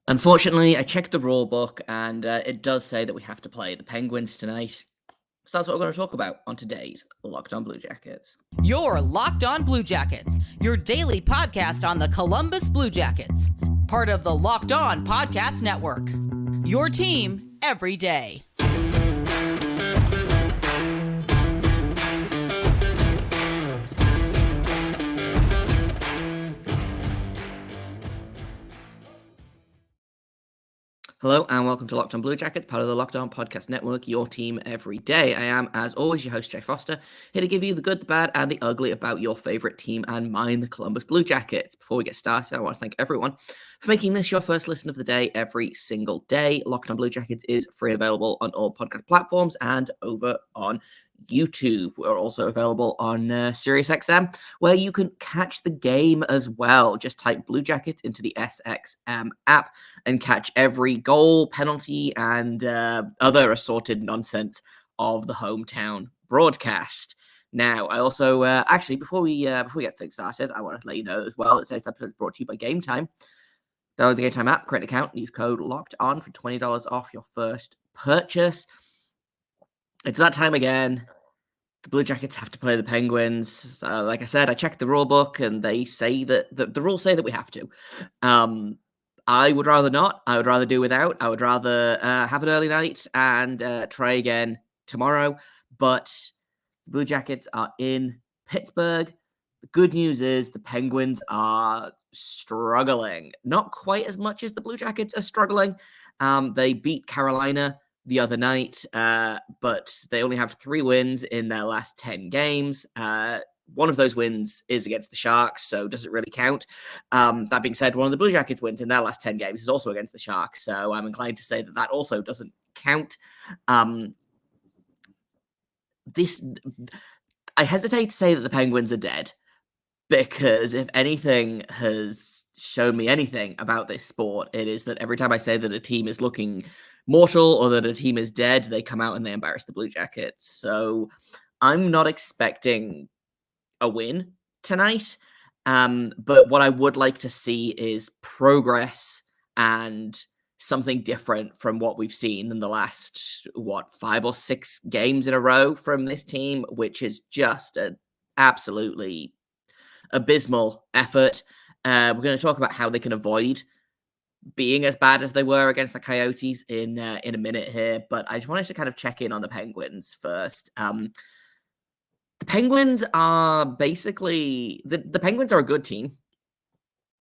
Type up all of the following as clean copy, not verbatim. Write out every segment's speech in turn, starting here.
Unfortunately, I checked the rule book and it does say that we have to play the Penguins tonight. So that's what we're going to talk about on today's Locked On Blue Jackets. Your Locked On Blue Jackets, your daily podcast on the Columbus Blue Jackets. Part of the Locked On Podcast Network. Your team every day. Hello and welcome to Locked On Blue Jackets, part of the Locked On Podcast Network, your team every day. I am, as always, your host, Jay Foster, here to give you the good, the bad, and the ugly about your favorite team and mine, the Columbus Blue Jackets. Before we get started, I want to thank everyone for making this your first listen of the day every single day. Locked On Blue Jackets is free and available on all podcast platforms and over on YouTube. We're also available on SiriusXM, where you can catch the game as well. Just type Blue Jackets into the SXM app and catch every goal, penalty, and other assorted nonsense of the hometown broadcast. Now, I also actually before we get things started, I want to let you know as well that today's episode is brought to you by Game Time. Download the Game Time app, create an account, and use code Locked On for $20 off your first purchase. It's that time again. The Blue Jackets have to play the Penguins. Like I said, I checked the rule book, and they say that the rules say that we have to. I would rather not. I would rather do without. I would rather have an early night and try again tomorrow. But the Blue Jackets are in Pittsburgh. The good news is the Penguins are struggling. Not quite as much as the Blue Jackets are struggling. They beat Carolina the other night, but they only have 3 wins in their last 10 games. One of those wins is against the Sharks, so doesn't really count. That being said, one of the Blue Jackets wins in their last 10 games is also against the Sharks, so I'm inclined to say that that also doesn't count. I hesitate to say that the Penguins are dead, because if anything has shown me anything about this sport, it is that every time I say that a team is looking mortal or that a team is dead, they come out and they embarrass the Blue Jackets. So I'm not expecting a win tonight, but what I would like to see is progress and something different from what we've seen in the last 5 or 6 games in a row from this team, which is just an absolutely abysmal effort. We're going to talk about how they can avoid being as bad as they were against the Coyotes in a minute here, but I just wanted to kind of check in on the Penguins first. The Penguins are basically the Penguins are a good team.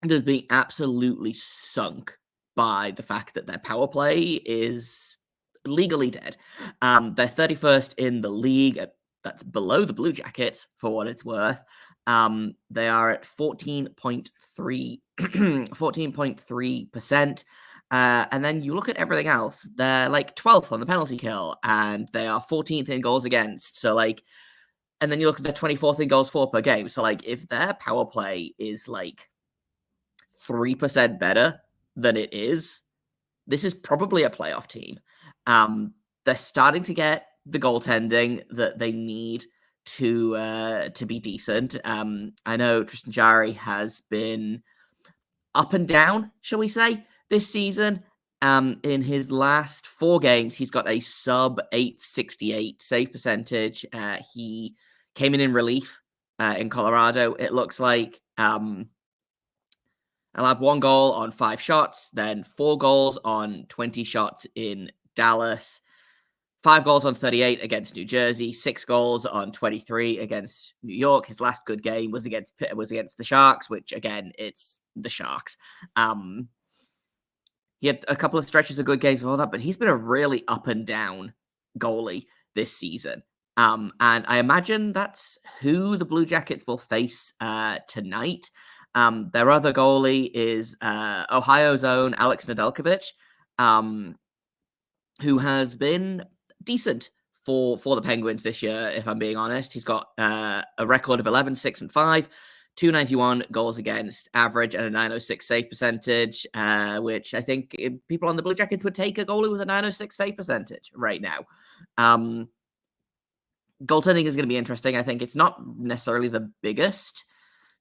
Just being absolutely sunk by the fact that their power play is legally dead. They're 31st in the league. That's below the Blue Jackets for what it's worth. They are at 14.3%. And then you look at everything else, they're like 12th on the penalty kill, and they are 14th in goals against. So like, and then you look at the 24th in goals for per game. So like, if their power play is like 3% better than it is, this is probably a playoff team. They're starting to get the goaltending that they need to be decent. I know Tristan Jarry has been up and down, shall we say, this season. In his last 4 games, he's got a sub 868 save percentage. He came in relief in Colorado, it looks like. Allowed 1 goal on 5 shots, then 4 goals on 20 shots in Dallas, 5 goals on 38 against New Jersey, 6 goals on 23 against New York. His last good game was against the Sharks, which again, it's the Sharks. He had a couple of stretches of good games before that, but he's been a really up and down goalie this season. And I imagine that's who the Blue Jackets will face tonight. Their other goalie is Ohio's own Alex Nedeljkovic, who has been decent for the Penguins this year, if I'm being honest. He's got a record of 11-6-5, 291 goals against average, and a 906 save percentage, which I think people on the Blue Jackets would take a goalie with a 906 save percentage right now. Goaltending is going to be interesting. I think it's not necessarily the biggest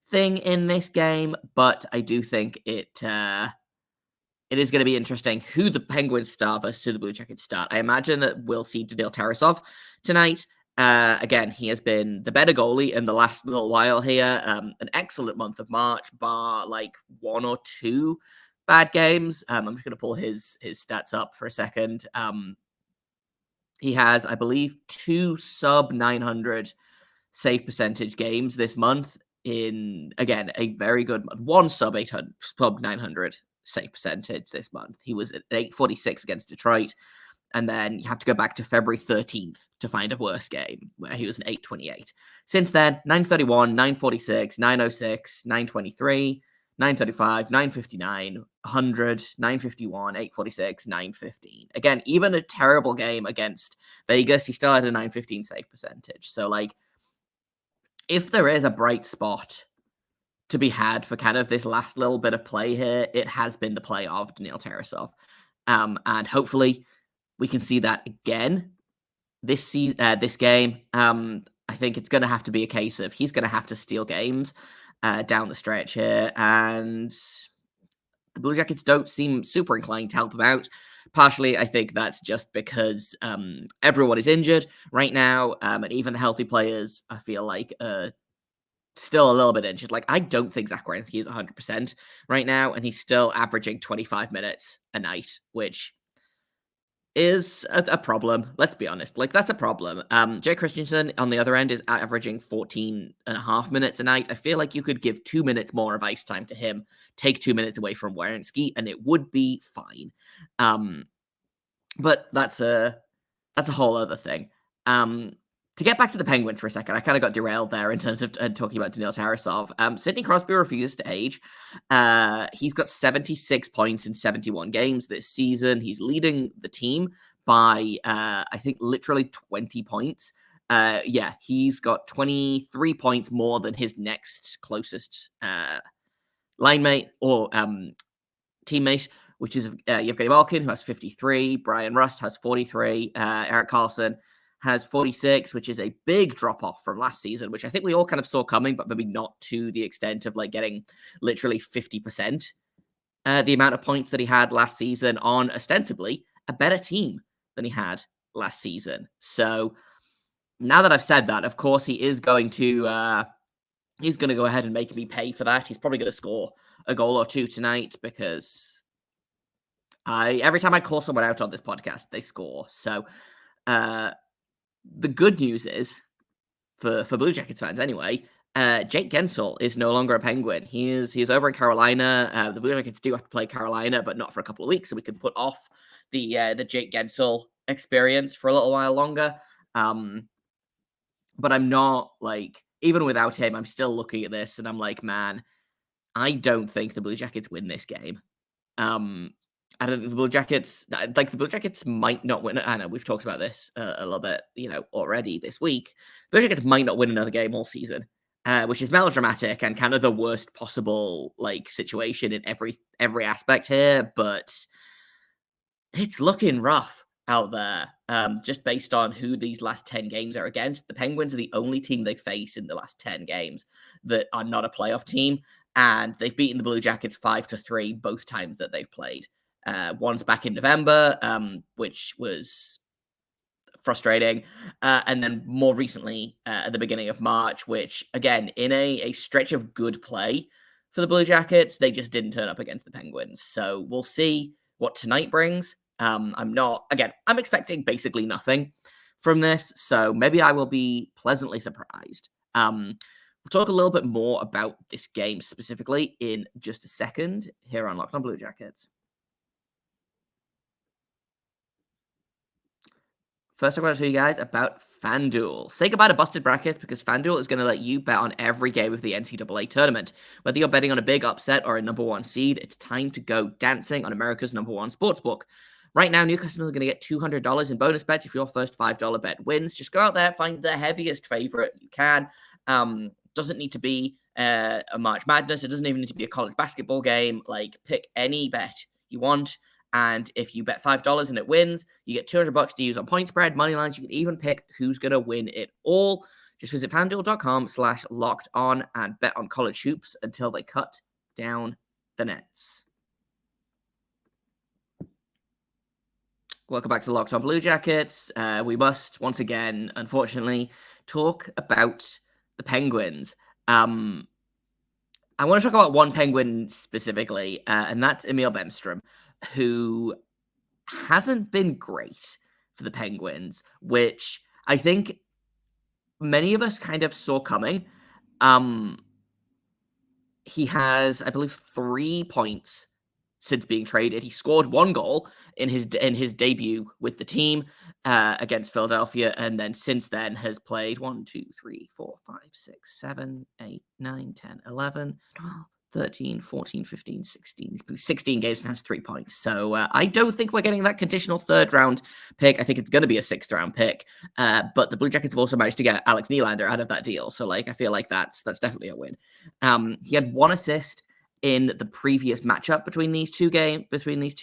thing in this game, but I do think it it is going to be interesting who the Penguins start versus who the Blue Jackets start. I imagine that we'll see Daniil Tarasov tonight. Again, he has been the better goalie in the last little while here. An excellent month of March, bar like one or two bad games. I'm just going to pull his stats up for a second. He has, I believe, 2 sub 900 save percentage games this month in, again, a very good month. 1 sub 900 save percentage this month. He was at 846 against Detroit. And then you have to go back to February 13th to find a worse game where he was an 828. Since then, 931, 946, 906, 923, 935, 959, 100, 951, 846, 915. Again, even a terrible game against Vegas, he still had a 915 save percentage. So, like, if there is a bright spot to be had for kind of this last little bit of play here, it has been the play of Daniil Tarasov. And hopefully we can see that again this game. I think it's going to have to be a case of he's going to have to steal games down the stretch here, and the Blue Jackets don't seem super inclined to help him out. Partially, I think that's just because everyone is injured right now, and even the healthy players, I feel like, still a little bit injured. Like, I don't think Zach Werenski is 100% right now, and he's still averaging 25 minutes a night, which is a problem. Let's be honest. Like, that's a problem. Jay Christensen, on the other end, is averaging 14 and a half minutes a night. I feel like you could give 2 minutes more of ice time to him, take 2 minutes away from Werenski, and it would be fine. But that's a whole other thing. To get back to the Penguins for a second, I kind of got derailed there in terms of talking about Daniil Tarasov. Sidney Crosby refuses to age. He's got 76 points in 71 games this season. He's leading the team by, I think, literally 20 points. He's got 23 points more than his next closest line mate or teammate, which is Yevgeny Malkin, who has 53. Brian Rust has 43. Erik Karlsson has 46, which is a big drop-off from last season, which I think we all kind of saw coming, but maybe not to the extent of, like, getting literally 50% the amount of points that he had last season on ostensibly a better team than he had last season. So now that I've said that, of course, he is going to go ahead and make me pay for that. He's probably going to score a goal or two tonight because every time I call someone out on this podcast, they score. So the good news is, for Blue Jackets fans anyway, Jake Gensel is no longer a Penguin. He is over in Carolina. The Blue Jackets do have to play Carolina, but not for a couple of weeks, so we can put off the Jake Gensel experience for a little while longer. But I'm not, like, even without him, I'm still looking at this and I'm like, man, I don't think the Blue Jackets win this game. I don't think the Blue Jackets might not win. I know we've talked about this a little bit, already this week. The Blue Jackets might not win another game all season, which is melodramatic and kind of the worst possible, like, situation in every aspect here. But it's looking rough out there, just based on who these last 10 games are against. The Penguins are the only team they face in the last 10 games that are not a playoff team, and they've beaten the Blue Jackets 5-3 both times that they've played. One's back in November, which was frustrating. And then more recently, at the beginning of March, which, again, in a stretch of good play for the Blue Jackets, they just didn't turn up against the Penguins. So we'll see what tonight brings. I'm expecting basically nothing from this. So maybe I will be pleasantly surprised. We'll talk a little bit more about this game specifically in just a second here on Locked On Blue Jackets. First, I want to tell you guys about FanDuel. Say goodbye to busted brackets because FanDuel is going to let you bet on every game of the NCAA tournament. Whether you're betting on a big upset or a number one seed, it's time to go dancing on America's number one sportsbook. Right now, new customers are going to get $200 in bonus bets if your first $5 bet wins. Just go out there, find the heaviest favorite you can. Doesn't need to be a March Madness. It doesn't even need to be a college basketball game. Like, pick any bet you want. And if you bet $5 and it wins, you get $200 to use on point spread, money lines. You can even pick who's going to win it all. Just visit FanDuel.com/locked-on and bet on college hoops until they cut down the nets. Welcome back to Locked On Blue Jackets. We must once again, unfortunately, talk about the Penguins. I want to talk about one Penguin specifically, and that's Emil Bemstrom, who hasn't been great for the Penguins, which I think many of us kind of saw coming. He has, I believe, 3 points since being traded. He scored 1 goal in his debut with the team against Philadelphia, and then since then has played 1, 2, 3, 4, 5, 6, 7, 8, 9, 10, 11, 12, 13, 14, 15, 16 games and has 3 points. So I don't think we're getting that conditional 3rd round pick. I think it's going to be a 6th round pick. But the Blue Jackets have also managed to get Alex Nylander out of that deal. So I feel like that's definitely a win. He had 1 assist in the previous matchup between these two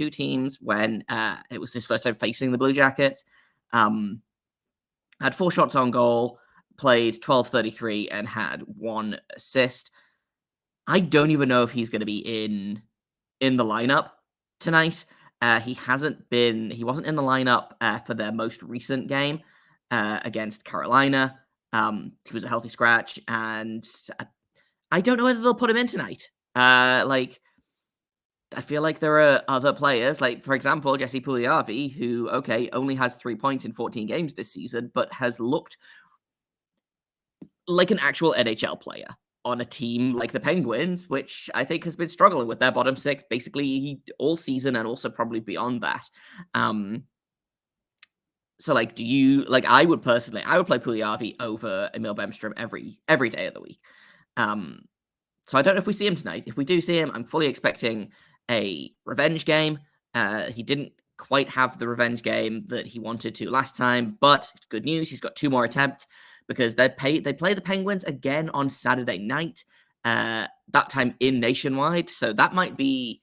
teams when it was his first time facing the Blue Jackets. Had 4 shots on goal, played 12:33 and had 1 assist. I don't even know if he's going to be in the lineup tonight. He wasn't in the lineup for their most recent game against Carolina. He was a healthy scratch, and I don't know whether they'll put him in tonight. I feel like there are other players, like, for example, Jesse Puljujarvi, who, only has 3 points in 14 games this season, but has looked like an actual NHL player on a team like the Penguins, which I think has been struggling with their bottom 6 basically all season and also probably beyond that. So, do you, I would play Puljujarvi over Emil Bemstrom every day of the week. So I don't know if we see him tonight. If we do see him, I'm fully expecting a revenge game. He didn't quite have the revenge game that he wanted to last time, but good news, he's got 2 more attempts because they play the Penguins again on Saturday night, that time in Nationwide. So that might be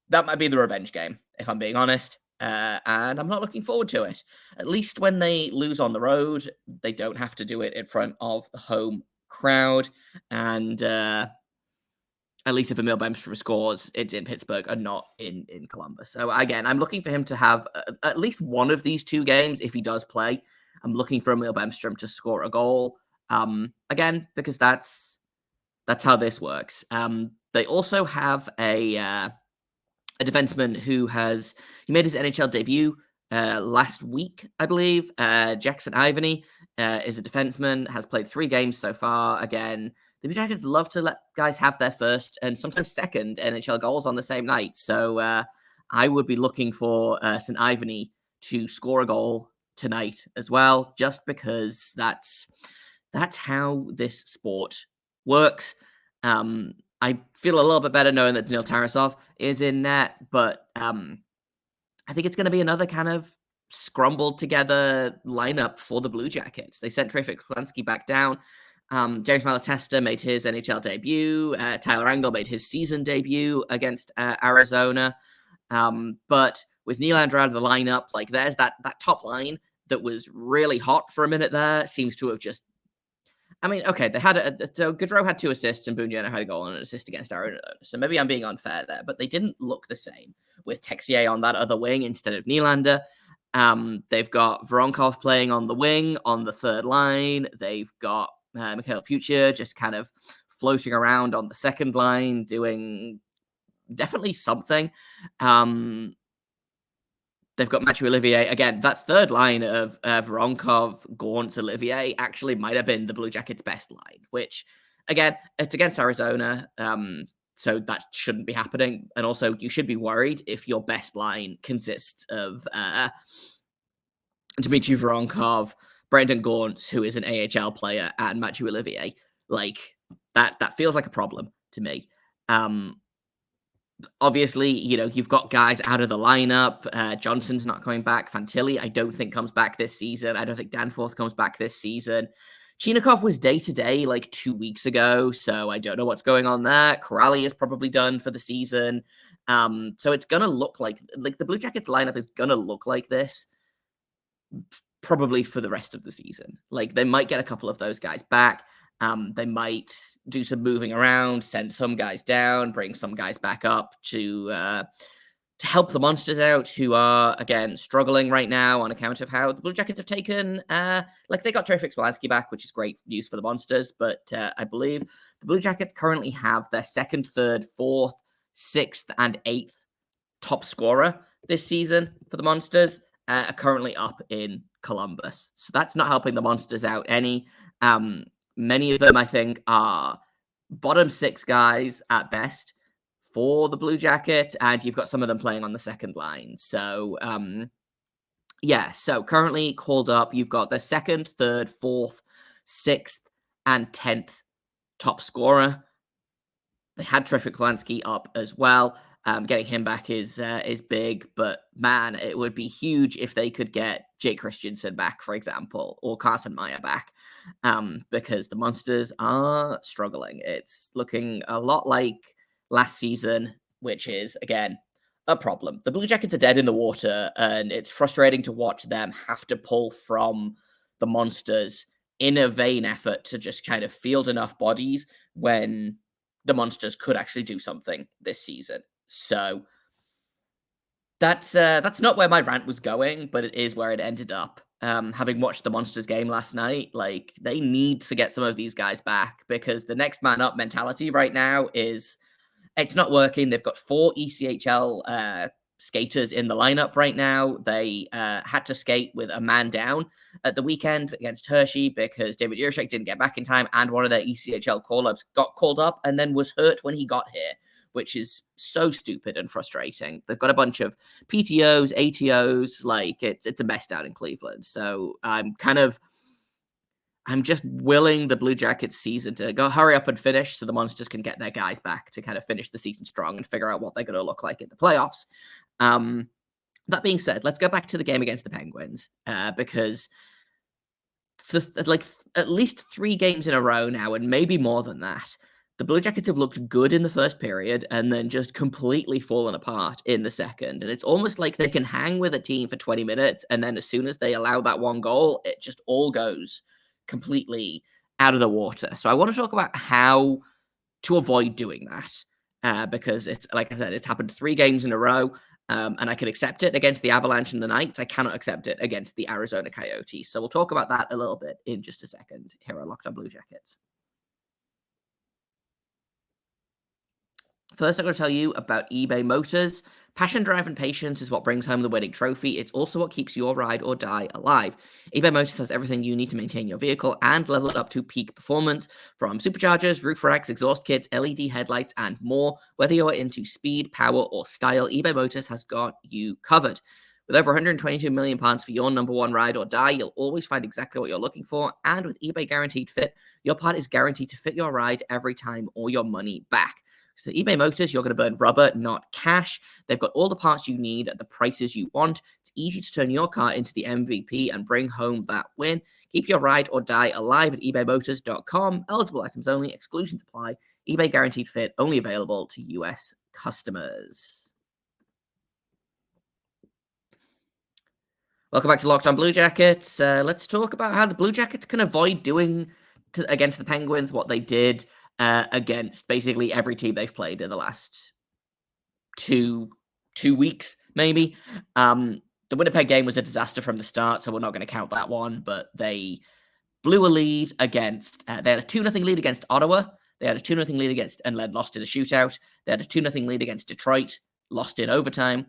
the revenge game, if I'm being honest. And I'm not looking forward to it. At least when they lose on the road, they don't have to do it in front of the home crowd. And at least if Emil Bemstrom scores, it's in Pittsburgh and not in Columbus. So again, I'm looking for him to have at least one of these 2 games if he does play. I'm looking for Emil Bemstrom to score a goal. Again, because that's how this works. They also have a defenseman who made his NHL debut last week, I believe. Jackson Ivany is a defenseman, has played 3 games so far. Again, the Blue Jackets love to let guys have their first and sometimes second NHL goals on the same night. So I would be looking for St. Ivany to score a goal tonight as well, just because that's how this sport works. I feel a little bit better knowing that Daniil Tarasov is in net, but I think it's going to be another kind of scrambled together lineup for the Blue Jackets. They sent Trey Fiklanski back down. James Malatesta made his NHL debut. Tyler Engel made his season debut against Arizona. But with Nylander out of the lineup, there's that top line that was really hot for a minute there, seems to have just... they had so Gaudreau had 2 assists and Boone Jenner had a goal and an assist against Arizona. So maybe I'm being unfair there, but they didn't look the same with Texier on that other wing instead of Nylander. They've got Voronkov playing on the wing on the 3rd line. They've got Mikhail Pucher just kind of floating around on the 2nd line, doing definitely something. They've got Mathieu Olivier. Again, that 3rd line of Voronkov, Gaunce, Olivier actually might have been the Blue Jackets' best line, which, again, it's against Arizona, so that shouldn't be happening. And also, you should be worried if your best line consists of Dmitry Voronkov, Brendan Gaunce, who is an AHL player, and Mathieu Olivier. That feels like a problem to me. Obviously, you've got guys out of the lineup. Johnson's not coming back. Fantilli, I don't think, comes back this season. I don't think Danforth comes back this season. Chinikov was day-to-day 2 weeks ago, so I don't know what's going on there. Corrali is probably done for the season. So it's going to look like the Blue Jackets lineup is going to look like this probably for the rest of the season. They might get a couple of those guys back. They might do some moving around, send some guys down, bring some guys back up to to help the Monsters out, who are, again, struggling right now on account of how the Blue Jackets have taken, they got Terrific Swansky back, which is great news for the Monsters, but I believe the Blue Jackets currently have their second, third, fourth, sixth, and eighth top scorer this season for the Monsters are currently up in Columbus. So that's not helping the Monsters out any. Many of them, I think, are bottom six guys at best for the Blue Jackets, and you've got some of them playing on the second line. So, so currently called up, you've got the second, third, fourth, sixth, and 10th top scorer. They had Terrific Lansky up as well. Getting him back is big, but man, it would be huge if they could get Jake Christensen back, for example, or Carson Meyer back, because the Monsters are struggling. It's looking a lot like last season, which is, again, a problem. The Blue Jackets are dead in the water, and it's frustrating to watch them have to pull from the Monsters in a vain effort to just kind of field enough bodies when the Monsters could actually do something this season. So that's not where my rant was going, but it is where it ended up. Having watched the Monsters game last night, they need to get some of these guys back, because the next man up mentality right now it's not working. They've got 4 ECHL skaters in the lineup right now. They had to skate with a man down at the weekend against Hershey because David Jurczyk didn't get back in time, and one of their ECHL call-ups got called up and then was hurt when he got here, which is so stupid and frustrating. They've got a bunch of PTOs, ATOs, it's a mess down in Cleveland. So I'm just willing the Blue Jackets season to go hurry up and finish so the Monsters can get their guys back to kind of finish the season strong and figure out what they're going to look like in the playoffs. That being said, let's go back to the game against the Penguins, because for at least 3 games in a row now, and maybe more than that, the Blue Jackets have looked good in the first period and then just completely fallen apart in the second. And it's almost like they can hang with a team for 20 minutes, and then as soon as they allow that one goal, it just all goes completely out of the water. So I want to talk about how to avoid doing that, because it's, like I said, it's happened 3 games in a row, and I can accept it against the Avalanche and the Knights. I cannot accept it against the Arizona Coyotes. So we'll talk about that a little bit in just a second here on Locked On Blue Jackets. First, I'm going to tell you about eBay Motors. Passion, drive, and patience is what brings home the winning trophy. It's also what keeps your ride or die alive. eBay Motors has everything you need to maintain your vehicle and level it up to peak performance, from superchargers, roof racks, exhaust kits, LED headlights, and more. Whether you're into speed, power, or style, eBay Motors has got you covered. With over 122 million pounds for your number one ride or die, you'll always find exactly what you're looking for. And with eBay Guaranteed Fit, your part is guaranteed to fit your ride every time or your money back. So eBay Motors, you're going to burn rubber, not cash. They've got all the parts you need at the prices you want. It's easy to turn your car into the MVP and bring home that win. Keep your ride or die alive at ebaymotors.com. Eligible items only. Exclusions apply. eBay Guaranteed Fit, only available to U.S. customers. Welcome back to Locked On Blue Jackets. Let's talk about how the Blue Jackets can avoid doing against the Penguins what they did against basically every team they've played in the last two weeks, maybe. The Winnipeg game was a disaster from the start, so we're not going to count that one, but they blew a lead against, they had a 2-0 lead against Ottawa, they had a 2-0 lead against, and lost in a shootout, they had a 2-0 lead against Detroit, lost in overtime,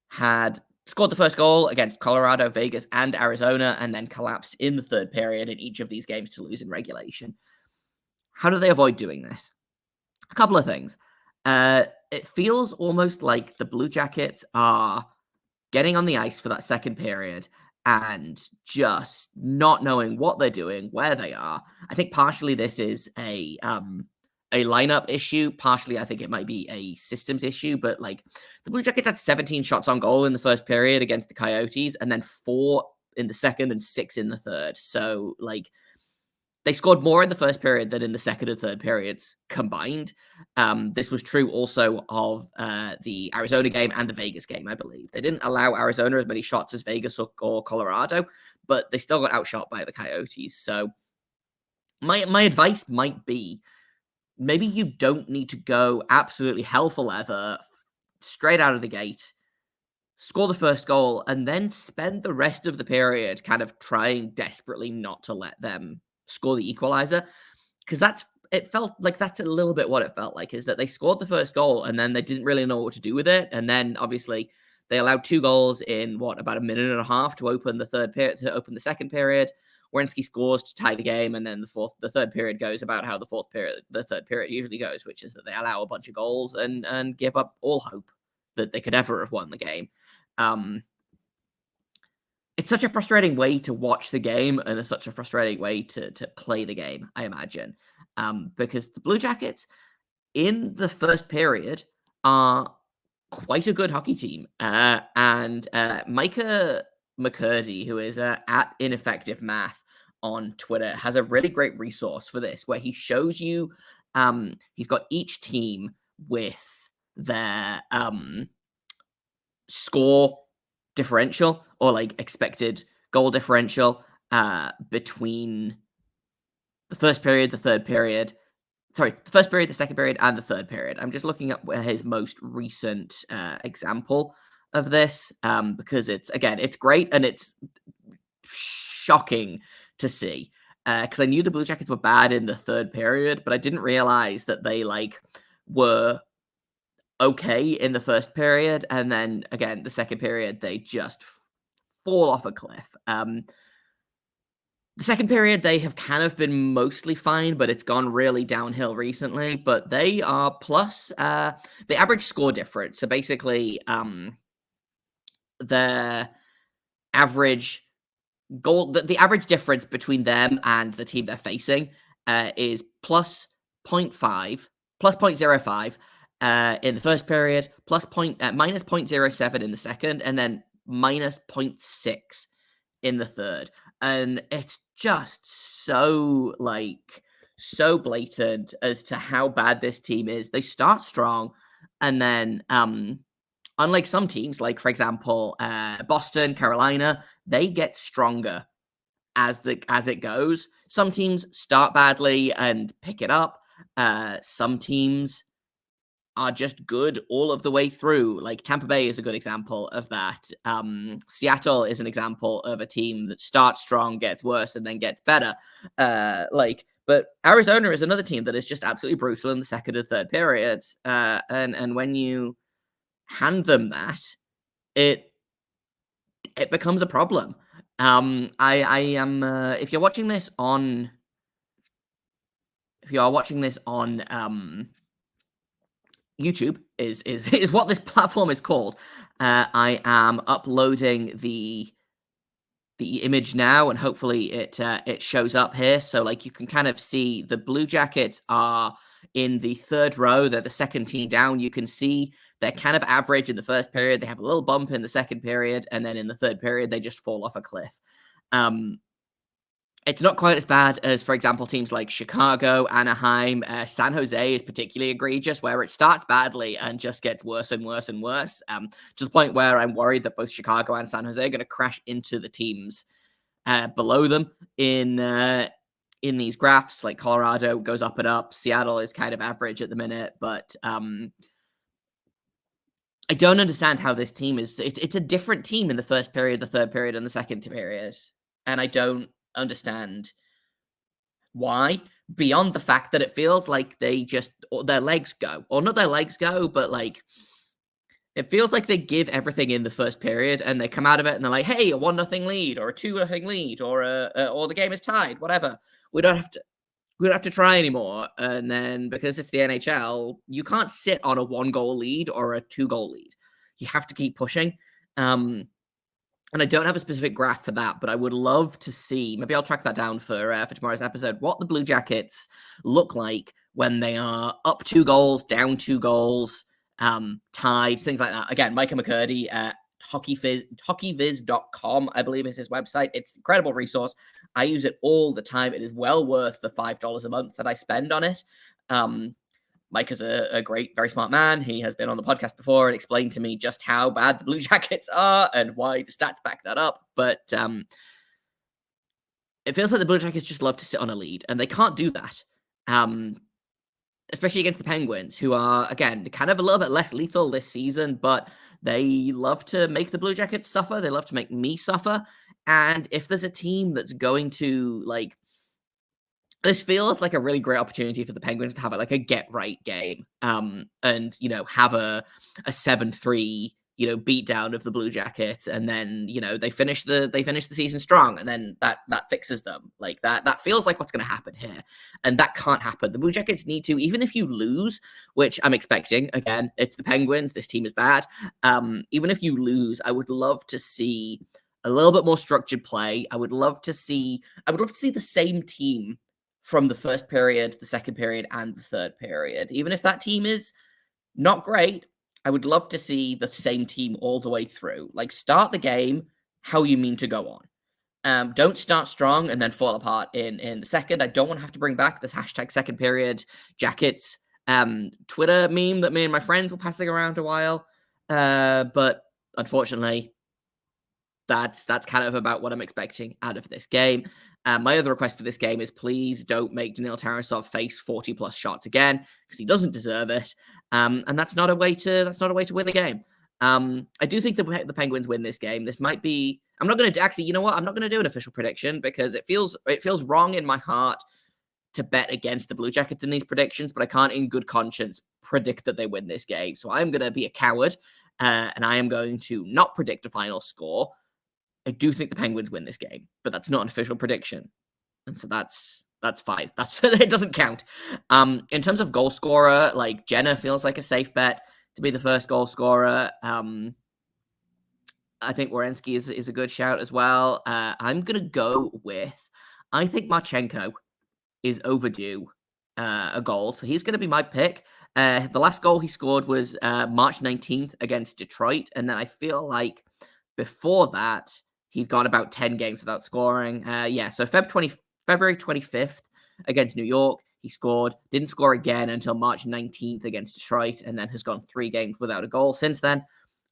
had scored the first goal against Colorado, Vegas, and Arizona, and then collapsed in the third period in each of these games to lose in regulation. How do they avoid doing this? A couple of things. It feels almost like the Blue Jackets are getting on the ice for that second period and just not knowing what they're doing, where they are. I think partially this is a lineup issue. Partially, I think it might be a systems issue. But the Blue Jackets had 17 shots on goal in the first period against the Coyotes, and then 4 in the second and 6 in the third. So they scored more in the first period than in the second and third periods combined. This was true also of the Arizona game and the Vegas game, I believe. They didn't allow Arizona as many shots as Vegas or Colorado, but they still got outshot by the Coyotes. So my advice might be, maybe you don't need to go absolutely hell for leather straight out of the gate score the first goal, and then spend the rest of the period kind of trying desperately not to let them score the equalizer. Because it felt like that's a little bit what it felt like, is that they scored the first goal and then they didn't really know what to do with it. And then obviously they allowed 2 goals in about a minute and a half to open the second period. Werenski scores to tie the game, and then the third period goes about how the third period usually goes, which is that they allow a bunch of goals and give up all hope that they could ever have won the game. It's such a frustrating way to watch the game, and it's such a frustrating way to play the game, I imagine, because the Blue Jackets in the first period are quite a good hockey team, and Micah McCurdy, who is at Ineffective Math on Twitter, has a really great resource for this, where he shows you, he's got each team with their score differential, or like expected goal differential, between the first period, the second period, and the third period. I'm just looking at his most recent example of this, because it's great, and it's shocking to see, because I knew the Blue Jackets were bad in the third period, but I didn't realize that they were okay in the first period, and then again the second period they just fall off a cliff. The second period they have kind of been mostly fine, but it's gone really downhill recently. But they are plus the average score difference. So basically, the average the average difference between them and the team they're facing is plus 0.5, plus 0.05 in the first period, minus 0.07 in the second, and then minus 0.6 in the third. And it's just so blatant as to how bad this team is. They start strong, and then unlike some teams, like for example Boston, Carolina, they get stronger as it goes. Some teams start badly and pick it up. Some teams are just good all of the way through. Like Tampa Bay is a good example of that. Seattle is an example of a team that starts strong, gets worse, and then gets better. But Arizona is another team that is just absolutely brutal in the second and third periods. And when you hand them that, it becomes a problem. I am if you are watching this on YouTube is what this platform is called. I am uploading the image now, and hopefully it shows up here. So like you can kind of see the Blue Jackets are in the third row. They're the second team down. You can see they're kind of average in the first period. They have a little bump in the second period, and then in the third period they just fall off a cliff. It's not quite as bad as, for example, teams like Chicago, Anaheim, San Jose is particularly egregious, where it starts badly and just gets worse and worse and worse, to the point where I'm worried that both Chicago and San Jose are going to crash into the teams below them in these graphs. Like Colorado goes up and up. Seattle is kind of average at the minute, but I don't understand how this team is. It's a different team in the first period, the third period, and the second period, and I don't understand why, beyond the fact that it feels like their legs go, or not their legs go, but like it feels like they give everything in the first period and they come out of it and they're like, hey, a 1-0 lead or a 2-0 lead or the game is tied, whatever. We don't have to try anymore. And then because it's the NHL, you can't sit on a 1-goal lead or a 2-goal lead. You have to keep pushing. And I don't have a specific graph for that, but I would love to see, maybe I'll track that down for tomorrow's episode, what the Blue Jackets look like when they are up 2 goals, down 2 goals, tied, things like that. Again, Micah McCurdy at hockeyviz.com, I believe is his website. It's an incredible resource. I use it all the time. It is well worth the $5 a month that I spend on it. Mike is a great, very smart man. He has been on the podcast before and explained to me just how bad the Blue Jackets are and why the stats back that up. But it feels like the Blue Jackets just love to sit on a lead, and they can't do that. especially against the Penguins, who are, again, kind of a little bit less lethal this season, but they love to make the Blue Jackets suffer. They love to make me suffer. And if there's a team that's going to, like, this feels like a really great opportunity for the Penguins to have like a get right game, and have a 7-3 beat down of the Blue Jackets, and then they finish the season strong, and then that fixes them. Like that feels like what's going to happen here, and that can't happen. The Blue Jackets need to, even if you lose, which I'm expecting. Again, it's the Penguins. This team is bad. Even if you lose, I would love to see a little bit more structured play. I would love to see the same team from the first period, the second period, and the third period. Even if that team is not great, I would love to see the same team all the way through. Like, start the game how you mean to go on. Don't start strong and then fall apart in the second. I don't want to have to bring back this hashtag second period jackets Twitter meme that me and my friends were passing around a while. But unfortunately, that's kind of about what I'm expecting out of this game. My other request for this game is please don't make Daniil Tarasov face 40+ shots again, because he doesn't deserve it. And that's not a way to win the game. I do think the Penguins win this game. This might be. I'm not going to actually. You know what? I'm not going to do an official prediction because it feels wrong in my heart to bet against the Blue Jackets in these predictions, but I can't in good conscience predict that they win this game. So I'm going to be a coward, and I am going to not predict a final score. I do think the Penguins win this game, but that's not an official prediction. And so that's fine. It doesn't count. In terms of goal scorer, like Jenna feels like a safe bet to be the first goal scorer. I think Werenski is a good shout as well. I'm going to go with, I think Marchenko is overdue a goal. So he's going to be my pick. The last goal he scored was March 19th against Detroit. And then I feel like before that, he'd gone about 10 games without scoring. So February 25th against New York, he scored. Didn't score again until March 19th against Detroit, and then has gone 3 games without a goal since then.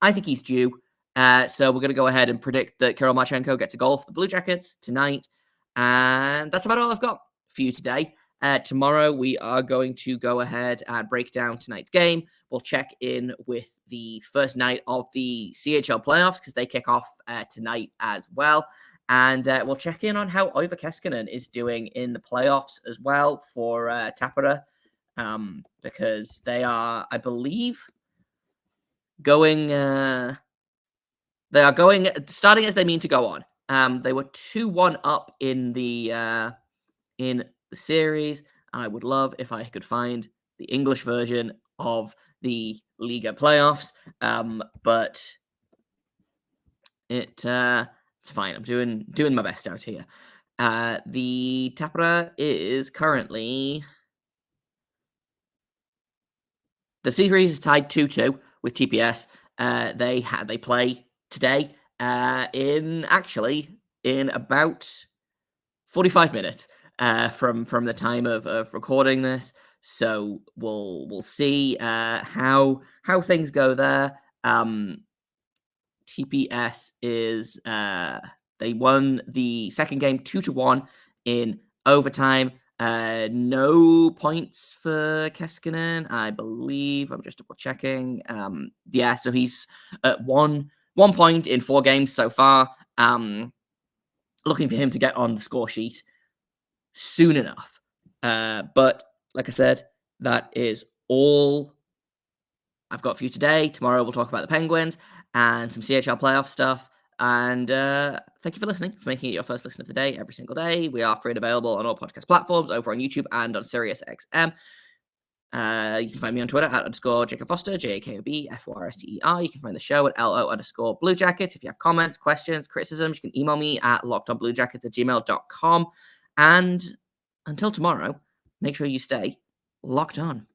I think he's due. So we're going to go ahead and predict that Kirill Marchenko gets a goal for the Blue Jackets tonight. And that's about all I've got for you today. Tomorrow, we are going to go ahead and break down tonight's game. We'll check in with the first night of the CHL playoffs because they kick off tonight as well. And we'll check in on how Oiva Keskinen is doing in the playoffs as well for Tappara, because they are, I believe, going starting as they mean to go on. They were 2-1 up in the series. I would love if I could find the English version of the Liga playoffs, but it's fine. I'm doing my best out here. The Tappara is currently, the series is tied 2-2 with TPS. They play today in about 45 minutes. From the time of recording this, so we'll see how things go there. TPS is they won the second game 2-1 in overtime. No points for Keskinen, I believe. I'm just double checking. So he's at one point in 4 games so far. Looking for him to get on the score sheet soon enough. But like I said, that is all I've got for you today. Tomorrow we'll talk about the Penguins and some CHL playoff stuff. And thank you for listening, for making it your first listen of the day every single day. We are free and available on all podcast platforms, over on YouTube and on SiriusXM. You can find me on Twitter at _Jacob Foster, JAKOBFORSTER. You can find the show at LO_Blue Jackets. If you have comments, questions, criticisms, you can email me at lockedonbluejackets@gmail.com. And until tomorrow, make sure you stay locked on.